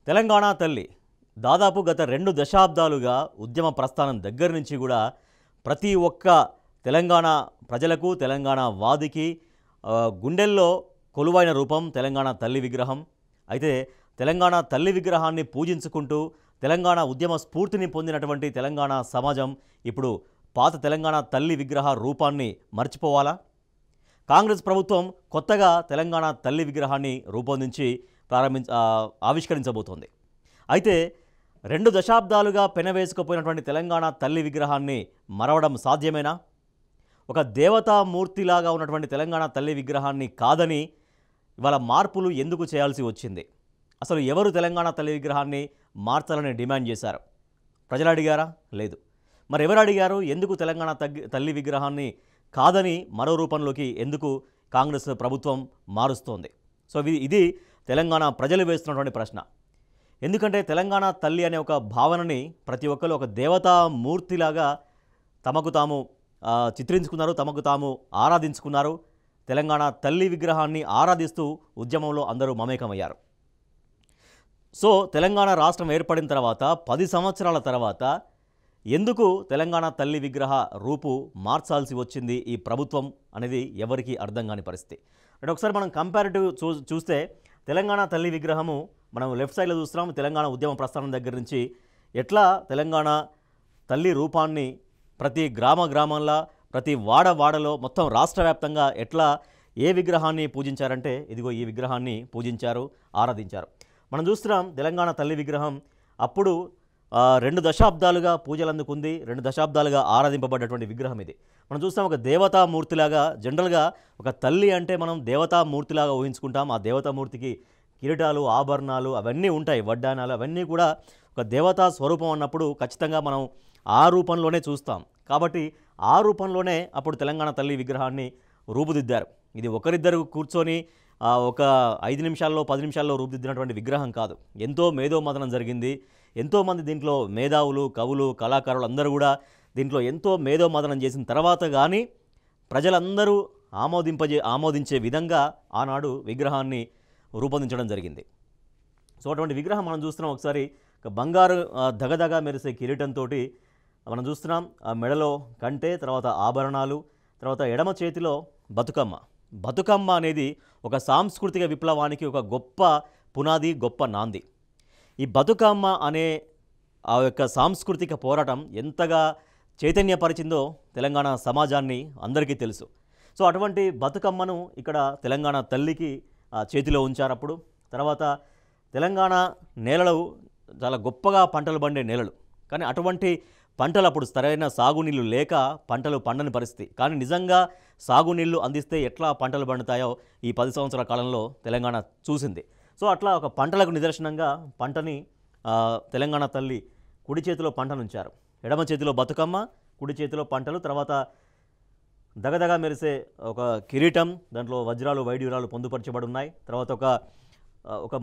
తెలంగాణ తల్లి దాదాపు గత 2 దశాబ్దాలుగా ఉద్యమ ప్రస్థానం దగ్గర నుంచి కూడా ప్రతి ఒక్క తెలంగాణ ప్రజలకు తెలంగాణ వాదికి గుండెల్లో కొలువైన రూపం తెలంగాణ తల్లి విగ్రహం. అయితే తెలంగాణ తల్లి విగ్రహాన్ని పూజించుకుంటూ తెలంగాణ ఉద్యమ స్ఫూర్తిని పొందినటువంటి తెలంగాణ సమాజం ఇప్పుడు పాత తెలంగాణ తల్లి విగ్రహ రూపాన్ని మర్చిపోవాలా? కాంగ్రెస్ ప్రభుత్వం కొత్తగా తెలంగాణ తల్లి విగ్రహాన్ని రూపొందించి ఆవిష్కరించబోతోంది. అయితే 2 దశాబ్దాలుగా పెనవేసుకుపోయినటువంటి తెలంగాణ తల్లి విగ్రహాన్ని మరవడం సాధ్యమేనా? ఒక దేవతామూర్తిలాగా ఉన్నటువంటి తెలంగాణ తల్లి విగ్రహాన్ని కాదని ఇవాళ మార్పులు ఎందుకు చేయాల్సి వచ్చింది? అసలు ఎవరు తెలంగాణ తల్లి విగ్రహాన్ని మార్చాలని డిమాండ్ చేశారు? ప్రజలు అడిగారా? లేదు. మరి ఎవరు అడిగారు? ఎందుకు తెలంగాణ తల్లి విగ్రహాన్ని కాదని మరో రూపంలోకి ఎందుకు కాంగ్రెస్ ప్రభుత్వం మారుస్తోంది? సో ఇది తెలంగాణ ప్రజలు వేస్తున్నటువంటి ప్రశ్న. ఎందుకంటే తెలంగాణ తల్లి అనే ఒక భావనని ప్రతి ఒక్కరు ఒక దేవతామూర్తిలాగా తమకు తాము చిత్రించుకున్నారు, తమకు తాము ఆరాధించుకున్నారు. తెలంగాణ తల్లి విగ్రహాన్ని ఆరాధిస్తూ ఉద్యమంలో అందరూ మమేకమయ్యారు. సో తెలంగాణ రాష్ట్రం ఏర్పడిన తర్వాత 10 సంవత్సరాల తర్వాత ఎందుకు తెలంగాణ తల్లి విగ్రహ రూపు మార్చాల్సి వచ్చింది ఈ ప్రభుత్వం అనేది ఎవరికీ అర్థం కాని పరిస్థితి. అంటే ఒకసారి మనం కంపారిటివ్ చూస్తే తెలంగాణ తల్లి విగ్రహము మనం లెఫ్ట్ సైడ్లో చూస్తున్నాం. తెలంగాణ ఉద్యమ ప్రస్థానం దగ్గర నుంచి ఎట్లా తెలంగాణ తల్లి రూపాన్ని ప్రతి గ్రామంలో ప్రతి వాడలో మొత్తం రాష్ట్ర వ్యాప్తంగా ఎట్లా ఏ విగ్రహాన్ని పూజించారంటే ఇదిగో ఈ విగ్రహాన్ని పూజించారు, ఆరాధించారు. మనం చూస్తున్నాం తెలంగాణ తల్లి విగ్రహం అప్పుడు 2 దశాబ్దాలుగా పూజలు అందుకుంది, 2 దశాబ్దాలుగా ఆరాధింపబడ్డటువంటి విగ్రహం ఇది. మనం చూస్తాం ఒక దేవతామూర్తిలాగా. జనరల్గా ఒక తల్లి అంటే మనం దేవతామూర్తిలాగా ఊహించుకుంటాం. ఆ దేవతామూర్తికి కిరీటాలు, ఆభరణాలు అవన్నీ ఉంటాయి, వడ్డానాలు అవన్నీ కూడా ఒక దేవతా స్వరూపం అన్నప్పుడు ఖచ్చితంగా మనం ఆ రూపంలోనే చూస్తాం. కాబట్టి ఆ రూపంలోనే అప్పుడు తెలంగాణ తల్లి విగ్రహాన్ని రూపుదిద్దారు. ఇది ఒకరిద్దరు కూర్చొని ఒక 5 నిమిషాల్లో 10 నిమిషాల్లో రూపుదిద్దినటువంటి విగ్రహం కాదు. ఎంతో మేధోమథనం జరిగింది. ఎంతోమంది దీంట్లో మేధావులు, కవులు, కళాకారులు అందరూ కూడా దీంట్లో ఎంతో మేధోమథనం చేసిన తర్వాత కానీ ప్రజలందరూ ఆమోదించే విధంగా ఆనాడు విగ్రహాన్ని రూపొందించడం జరిగింది. సో అటువంటి విగ్రహం మనం చూస్తున్నాం. ఒకసారి బంగారు దగదగా మెరిసే కిరీటంతో మనం చూస్తున్నాం. ఆ మెడలో కంటే, తర్వాత ఆభరణాలు, తర్వాత ఎడమ చేతిలో బతుకమ్మ. బతుకమ్మ అనేది ఒక సాంస్కృతిక విప్లవానికి ఒక గొప్ప పునాది, గొప్ప నాంది. ఈ బతుకమ్మ అనే ఆ యొక్క సాంస్కృతిక పోరాటం ఎంతగా చైతన్యపరిచిందో తెలంగాణ సమాజాన్ని అందరికీ తెలుసు. సో అటువంటి బతుకమ్మను ఇక్కడ తెలంగాణ తల్లికి చేతిలో ఉంచారప్పుడు. తర్వాత తెలంగాణ నేలలు చాలా గొప్పగా పంటలు పండే నేలలు, కానీ అటువంటి పంటలు అప్పుడు సరైన సాగునీళ్ళు లేక పంటలు పండని పరిస్థితి. కానీ నిజంగా సాగునీళ్ళు అందిస్తే ఎట్లా పంటలు పండుతాయో ఈ 10 సంవత్సరాల కాలంలో తెలంగాణ చూసింది. సో అట్లా ఒక పంటలకు నిదర్శనంగా పంటని తెలంగాణ తల్లి కుడి చేతిలో పంటనుంచారు. ఎడమ చేతిలో బతుకమ్మ, కుడి చేతిలో పంటలు, తర్వాత దగదగా మెరిసే ఒక కిరీటం, దాంట్లో వజ్రాలు వైడ్యూరాలు పొందుపరచబడి ఉన్నాయి. తర్వాత ఒక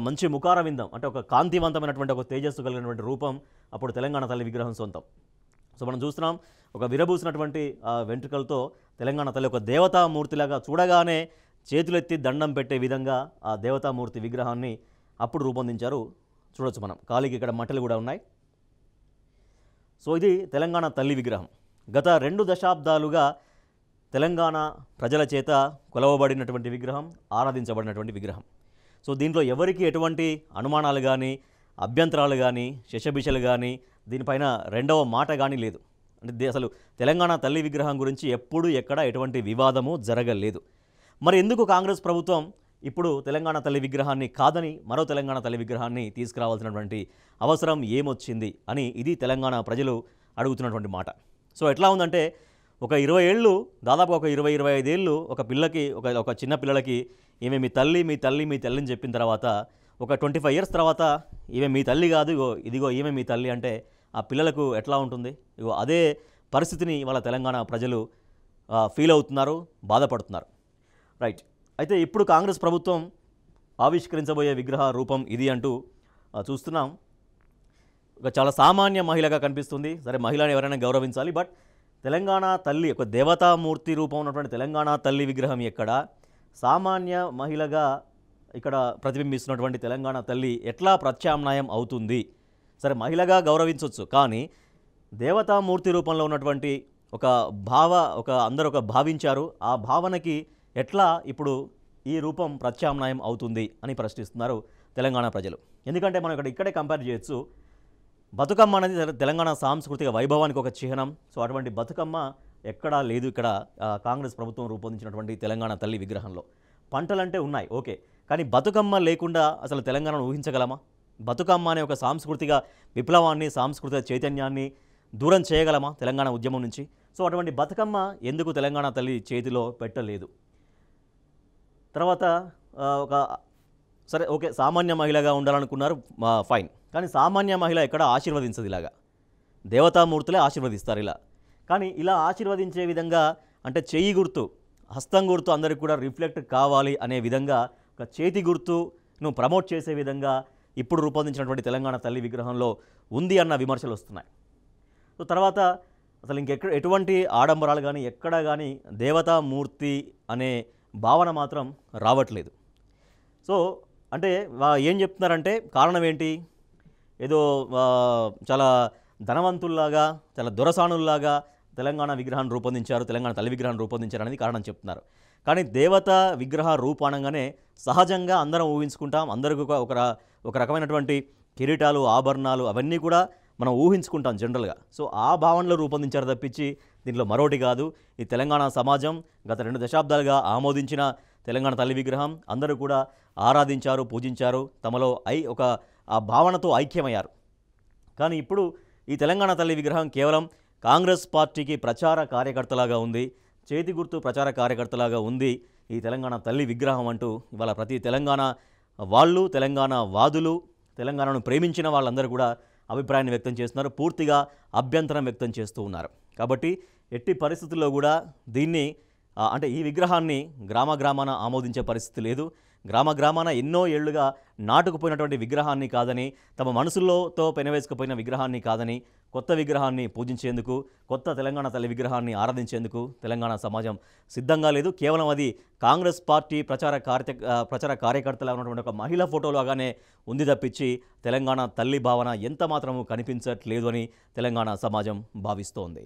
మంచి ముఖార విందం, అంటే ఒక కాంతివంతమైనటువంటి ఒక తేజస్సు కలిగినటువంటి రూపం అప్పుడు తెలంగాణ తల్లి విగ్రహం సొంతం. సో మనం చూస్తున్నాం ఒక విరబూసినటువంటి వెంట్రుకలతో తెలంగాణ తల్లి ఒక దేవతామూర్తిలాగా చూడగానే చేతులెత్తి దండం పెట్టే విధంగా ఆ దేవతామూర్తి విగ్రహాన్ని అప్పుడు రూపొందించారు. చూడొచ్చు మనం, కాలికి ఇక్కడ మట్టలు కూడా ఉన్నాయి. సో ఇది తెలంగాణ తల్లి విగ్రహం. గత 2 దశాబ్దాలుగా తెలంగాణ ప్రజల చేత కొలవబడినటువంటి విగ్రహం, ఆరాధించబడినటువంటి విగ్రహం. సో దీంట్లో ఎవరికి ఎటువంటి అనుమానాలు కానీ, అభ్యంతరాలు కానీ, శశబిషలు కానీ, దీనిపైన రెండవ మాట కానీ లేదు. అంటే అసలు తెలంగాణ తల్లి విగ్రహం గురించి ఎప్పుడు ఎక్కడ ఎటువంటి వివాదము జరగలేదు. మరి ఎందుకు కాంగ్రెస్ ప్రభుత్వం ఇప్పుడు తెలంగాణ తల్లి విగ్రహాన్ని కాదని మరో తెలంగాణ తల్లి విగ్రహాన్ని తీసుకురావాల్సినటువంటి అవసరం ఏమొచ్చింది అని ఇది తెలంగాణ ప్రజలు అడుగుతున్నటువంటి మాట. సో ఎట్లా ఉందంటే ఒక 20 ఏళ్ళు, దాదాపు ఒక 20-25 ఏళ్ళు ఒక పిల్లకి, ఒక చిన్న పిల్లలకి ఈమె మీ తల్లి అని చెప్పిన తర్వాత ఒక 25 ఇయర్స్ తర్వాత ఈమె మీ తల్లి కాదు, ఇదిగో ఈమె మీ తల్లి అంటే ఆ పిల్లలకు ఎట్లా ఉంటుంది? ఇగో అదే పరిస్థితిని ఇవాళ తెలంగాణ ప్రజలు ఫీల్ అవుతున్నారు, బాధపడుతున్నారు. రైట్. అయితే ఇప్పుడు కాంగ్రెస్ ప్రభుత్వం ఆవిష్కరించబోయే విగ్రహ రూపం ఇది అంటూ చూస్తున్నాం. ఒక చాలా సామాన్య మహిళగా కనిపిస్తుంది. సరే, మహిళని ఎవరైనా గౌరవించాలి, బట్ తెలంగాణ తల్లి ఒక దేవతామూర్తి రూపం ఉన్నటువంటి తెలంగాణ తల్లి విగ్రహం ఎక్కడ సామాన్య మహిళగా ఇక్కడ ప్రతిబింబిస్తున్నటువంటి తెలంగాణ తల్లి ఎట్లా ప్రత్యామ్నాయం అవుతుంది? సరే, మహిళగా గౌరవించవచ్చు, కానీ దేవతామూర్తి రూపంలో ఉన్నటువంటి అందరూ ఒక భావించారు. ఆ భావనకి ఎట్లా ఇప్పుడు ఈ రూపం ప్రత్యామ్నాయం అవుతుంది అని ప్రశ్నిస్తున్నారు తెలంగాణ ప్రజలు. ఎందుకంటే మనం ఇక్కడే కంపేర్ చేయొచ్చు. బతుకమ్మ అనేది తెలంగాణ సాంస్కృతిక వైభవానికి ఒక చిహ్నం. సో అటువంటి బతుకమ్మ ఎక్కడా లేదు ఇక్కడ కాంగ్రెస్ ప్రభుత్వం రూపొందించినటువంటి తెలంగాణ తల్లి విగ్రహంలో. పంటలంటే ఉన్నాయి, ఓకే, కానీ బతుకమ్మ లేకుండా అసలు తెలంగాణను ఊహించగలమా? బతుకమ్మ అనే ఒక సాంస్కృతిక విప్లవాన్ని, సాంస్కృతిక చైతన్యాన్ని దూరం చేయగలమా తెలంగాణ ఉద్యమం నుంచి? సో అటువంటి బతుకమ్మ ఎందుకు తెలంగాణ తల్లి చేతిలో పెట్టలేదు? తర్వాత సరే, ఓకే, సామాన్య మహిళగా ఉండాలనుకున్నారు, ఫైన్, కానీ సామాన్య మహిళ ఎక్కడ ఆశీర్వదించదు ఇలాగా. దేవతామూర్తులే ఆశీర్వదిస్తారు ఇలా. కానీ ఇలా ఆశీర్వదించే విధంగా, అంటే చెయ్యి గుర్తు, హస్తం గుర్తు అందరికి కూడా రిఫ్లెక్ట్ కావాలి అనే విధంగా ఒక చేతి గుర్తును ప్రమోట్ చేసే విధంగా ఇప్పుడు రూపొందించినటువంటి తెలంగాణ తల్లి విగ్రహంలో ఉంది అన్న విమర్శలు వస్తున్నాయి. సో తర్వాత అసలు ఎటువంటి ఆడంబరాలు కానీ ఎక్కడా కానీ దేవతామూర్తి అనే భావన మాత్రం రావట్లేదు. సో అంటే ఏం చెప్తున్నారంటే కారణం ఏంటి? ఏదో చాలా ధనవంతుల్లాగా, చాలా దొరసానుల్లాగా తెలంగాణ విగ్రహాన్ని రూపొందించారు, తెలంగాణ తల్లి విగ్రహాన్ని రూపొందించారు అనేది కారణం చెప్తున్నారు. కానీ దేవత విగ్రహ రూపానంగానే సహజంగా అందరం ఊహించుకుంటాం. అందరికీ ఒక రకమైనటువంటి కిరీటాలు, ఆభరణాలు అవన్నీ కూడా మనం ఊహించుకుంటాం జనరల్గా. సో ఆ భావనలో రూపొందించారు తప్పించి దీంట్లో మరోటి కాదు. ఈ తెలంగాణ సమాజం గత 2 దశాబ్దాలుగా ఆమోదించిన తెలంగాణ తల్లి విగ్రహం అందరూ కూడా ఆరాధించారు, పూజించారు, తమలో ఆ భావనతో ఐక్యమయ్యారు. కానీ ఇప్పుడు ఈ తెలంగాణ తల్లి విగ్రహం కేవలం కాంగ్రెస్ పార్టీకి ప్రచార కార్యకర్తలాగా ఉంది, చేతి గుర్తు ప్రచార కార్యకర్తలాగా ఉంది ఈ తెలంగాణ తల్లి విగ్రహం అంటూ ఇవాళ ప్రతి తెలంగాణ వాళ్ళు, తెలంగాణ వాదులు, తెలంగాణను ప్రేమించిన వాళ్ళందరూ కూడా అభిప్రాయాన్ని వ్యక్తం చేస్తున్నారు, పూర్తిగా అభ్యంతరం వ్యక్తం చేస్తూ ఉన్నారు. కాబట్టి ఎట్టి పరిస్థితుల్లో కూడా దీన్ని అంటే ఈ విగ్రహాన్ని గ్రామాన ఆమోదించే పరిస్థితి లేదు. గ్రామాన ఎన్నో ఏళ్లుగా నాటుకుపోయినటువంటి విగ్రహాన్ని కాదని, తమ మనసుల్లోతో పెనవేసుకుపోయిన విగ్రహాన్ని కాదని, కొత్త విగ్రహాన్ని పూజించేందుకు, కొత్త తెలంగాణ తల్లి విగ్రహాన్ని ఆరాధించేందుకు తెలంగాణ సమాజం సిద్ధంగా లేదు. కేవలం అది కాంగ్రెస్ పార్టీ ప్రచార కార్యకర్తలా ఉన్నటువంటి ఒక మహిళ ఫోటోలాగానే ఉంది తప్పించి తెలంగాణ తల్లి భావన ఎంత మాత్రము కనిపించట్లేదు అని తెలంగాణ సమాజం భావిస్తోంది.